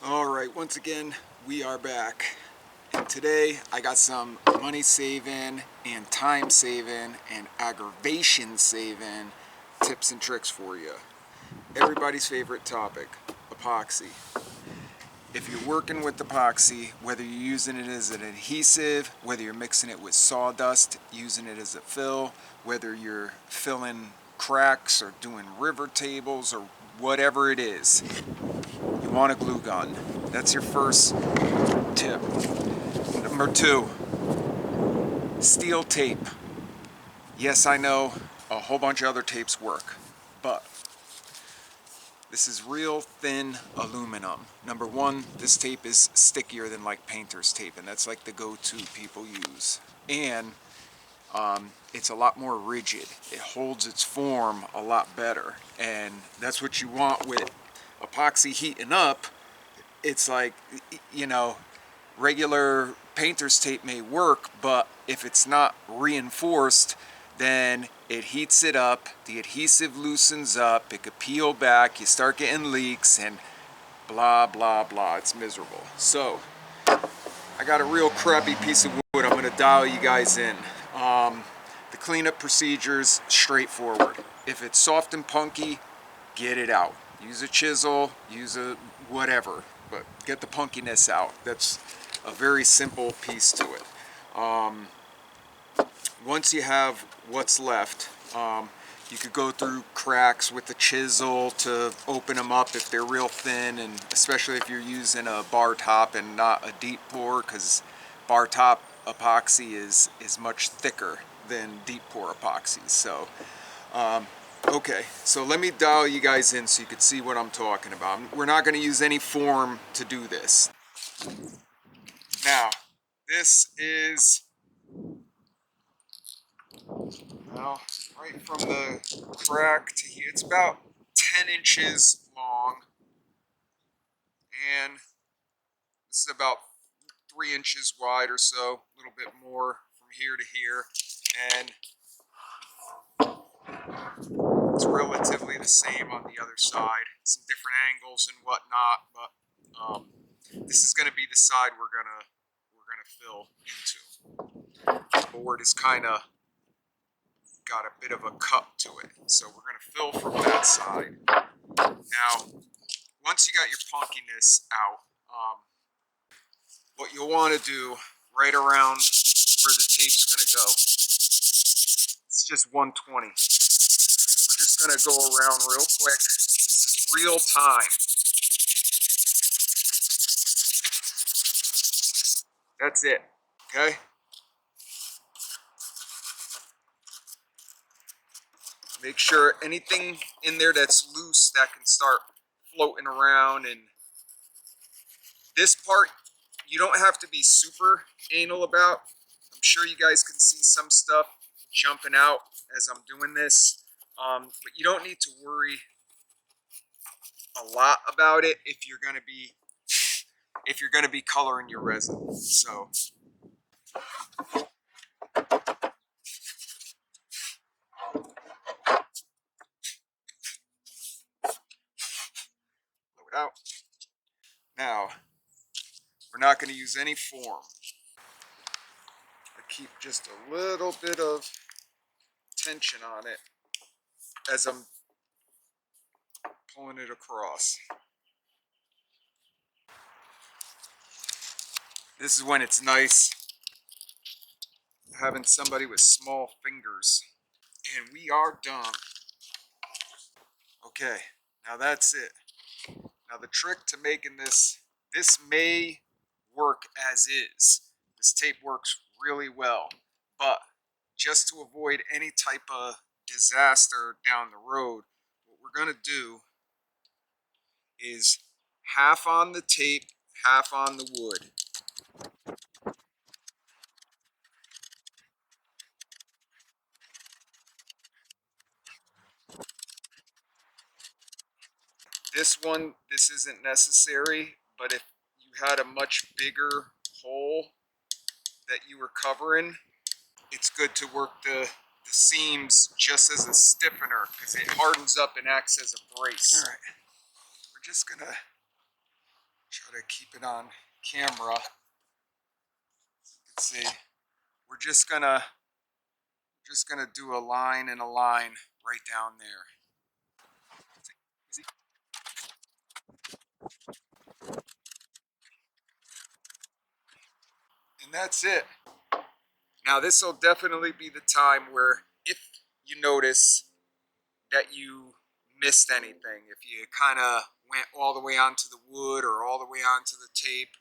Alright, once again, we are back. And today, I got some money saving and time saving and aggravation saving tips and tricks for you. Everybody's favorite topic, epoxy. If you're working with epoxy, whether you're using it as an adhesive, whether you're mixing it with sawdust, using it as a fill, whether you're filling cracks or doing river tables or whatever it is, you want a glue gun. That's your first tip. Number two, steel tape. Yes, I know a whole bunch of other tapes work, but this is real thin aluminum. Number one, this tape is stickier than like painter's tape, and that's like the go-to people use. And it's a lot more rigid. It holds its form a lot better, and that's what you want with epoxy heating up. It's like, you know, regular painter's tape may work, but if it's not reinforced, then it heats it up, the adhesive loosens up, it could peel back, you start getting leaks, and blah blah blah. It's miserable. So I got a real crappy piece of wood. I'm going to dial you guys in. The cleanup procedure's straightforward. If it's soft and punky, get it out. Use a chisel, use a whatever, but get the punkiness out. That's a very simple piece to it. Once you have what's left, you could go through cracks with the chisel to open them up if they're real thin, and especially if you're using a bar top and not a deep pour, because bar top epoxy is much thicker than deep pour epoxy. So okay, so let me dial you guys in so you can see what I'm talking about. We're not going to use any form to do this. Now, this is, well, right from the crack to here, it's about 10 inches long, and this is about 3 inches wide or so, a little bit more from here to here, and it's relatively the same on the other side. Some different angles and whatnot, but this is going to be the side we're gonna fill into. The board is kind of got a bit of a cup to it, so we're going to fill from that side. Now, once you got your punkiness out, what you'll want to do right around where the tape's going to go, it's just 120. We're just going to go around real quick. This is real time. That's it, okay? Make sure anything in there that's loose that can start floating around. And this part, you don't have to be super anal about. I'm sure you guys can see some stuff jumping out as I'm doing this, but you don't need to worry a lot about it if you're going to be coloring your resin. So blow it out. Now, we're not going to use any form. I keep just a little bit of tension on it as I'm pulling it across. This is when it's nice having somebody with small fingers. And we are done. Okay, now that's it. Now the trick to making this may work as is. This tape works really well, but just to avoid any type of disaster down the road, what we're gonna do is half on the tape, half on the wood. This isn't necessary, but if you had a much bigger hole that you were covering, it's good to work the seams just as a stiffener, because it hardens up and acts as a brace. All right, we're just gonna Try to keep it on camera. Let's see. We're just gonna do a line and a line right down there. See? And that's it. Now this will definitely be the time where if you notice that you missed anything, if you kind of went all the way onto the wood or all the way onto the tape,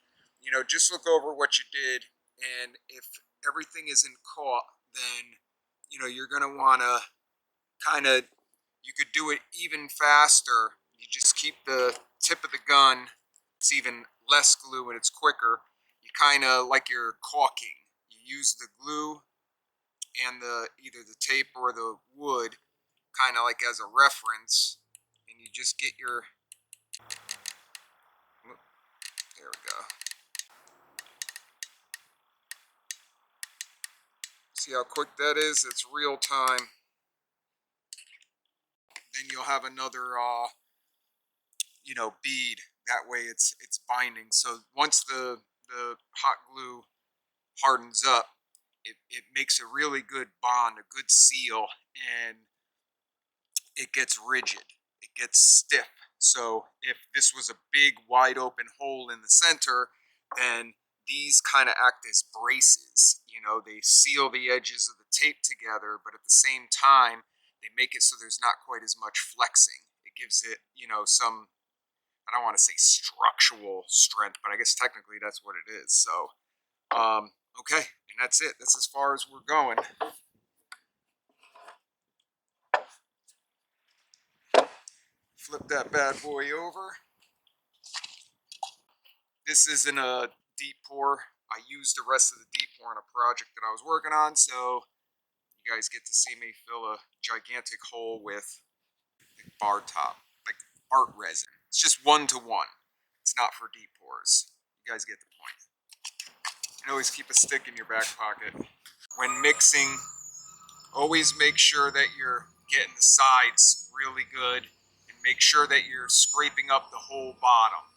just look over what you did, and if everything isn't caught, then you're going to want to kind of, you could do it even faster. You just keep the tip of the gun, it's even less glue and it's quicker. You kind of like you're caulking. You use the glue and the either the tape or the wood kind of like as a reference, and you just get your, there we go. See how quick that is? It's real time. Then you'll have another bead. That way it's binding. So once the hot glue hardens up, it makes a really good bond, a good seal, and it gets rigid. It gets stiff. So if this was a big wide open hole in the center, then these kind of act as braces. They seal the edges of the tape together, but at the same time, they make it so there's not quite as much flexing. It gives it, some, I don't want to say structural strength, but I guess technically that's what it is. So, okay, and that's it. That's as far as we're going. Flip that bad boy over. This isn't a deep pour. I used the rest of the deep pour on a project that I was working on, so you guys get to see me fill a gigantic hole with bar top, like art resin. It's just 1-to-1. It's not for deep pours. You guys get the point. And always keep a stick in your back pocket. When mixing, always make sure that you're getting the sides really good, and make sure that you're scraping up the whole bottom.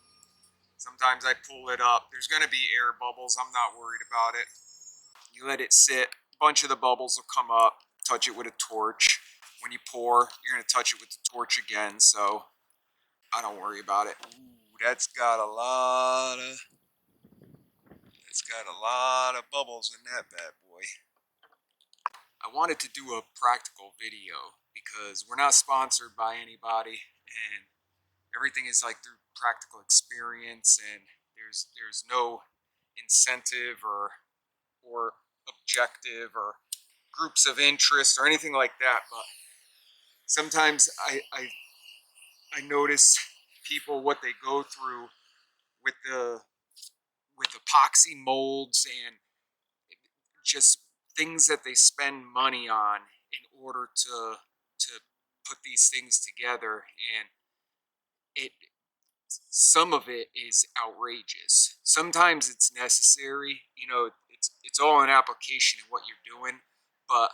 Sometimes I pull it up. There's going to be air bubbles. I'm not worried about it. You let it sit. A bunch of the bubbles will come up. Touch it with a torch. When you pour, you're going to touch it with the torch again. So I don't worry about it. Ooh, that's got a lot of bubbles in that bad boy. I wanted to do a practical video because we're not sponsored by anybody, and everything is like through practical experience, and there's no incentive or objective or groups of interest or anything like that. But sometimes I notice people what they go through with with epoxy molds and just things that they spend money on in order to put these things together, and it some of it is outrageous. Sometimes it's necessary, it's all an application of what you're doing, but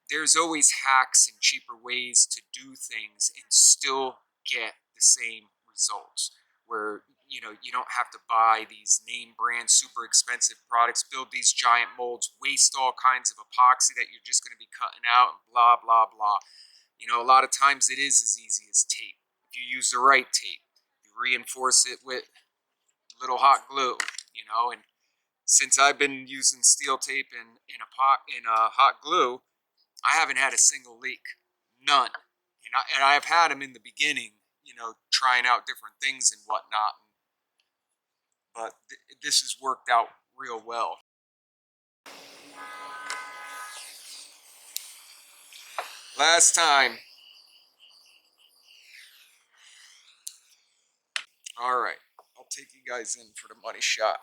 there's always hacks and cheaper ways to do things and still get the same results. Where you don't have to buy these name brand super expensive products, build these giant molds, waste all kinds of epoxy that you're just going to be cutting out, and blah blah blah. A lot of times it is as easy as tape. If you use the right tape, you reinforce it with little hot glue, and since I've been using steel tape in hot glue, I haven't had a single leak, none. And I've had them in the beginning, trying out different things and whatnot, but this has worked out real well. Last time. All right, I'll take you guys in for the money shot.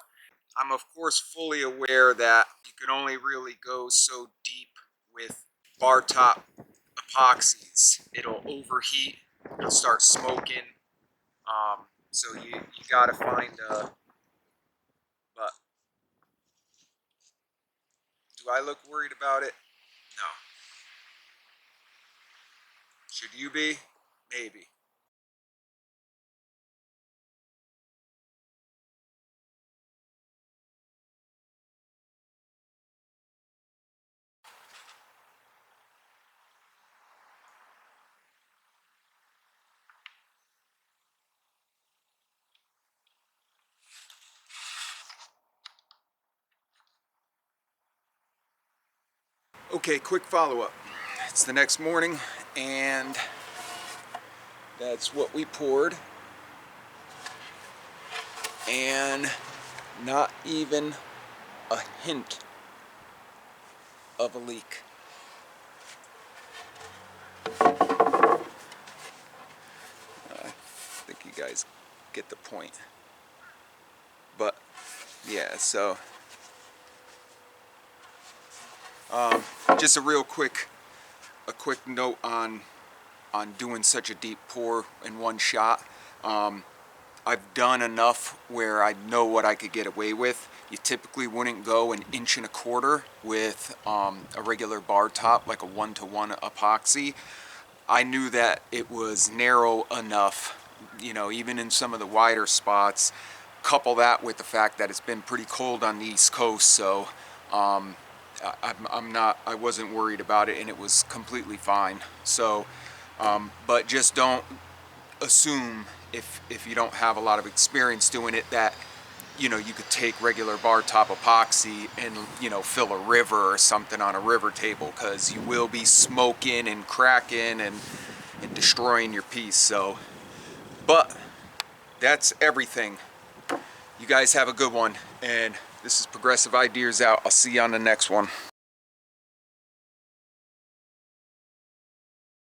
I'm of course fully aware that you can only really go so deep with bar top epoxies. It'll overheat, it'll start smoking. So you gotta find a, but do I look worried about it? No. Should you be? Maybe. Okay, quick follow-up. It's the next morning, and that's what we poured. And not even a hint of a leak. I think you guys get the point. But yeah, so just a quick note on doing such a deep pour in one shot. I've done enough where I know what I could get away with. You typically wouldn't go 1.25 inches with a regular bar top, like a 1-to-1 epoxy. I knew that it was narrow enough, you know, even in some of the wider spots. Couple that with the fact that it's been pretty cold on the East Coast, so I wasn't worried about it, and it was completely fine. So, but just don't assume, if you don't have a lot of experience doing it, that you know you could take regular bar top epoxy and, you know, fill a river or something on a river table, because you will be smoking and cracking and destroying your piece. So, but that's everything. You guys have a good one, and this is Progressive Ideas out. I'll see you on the next one.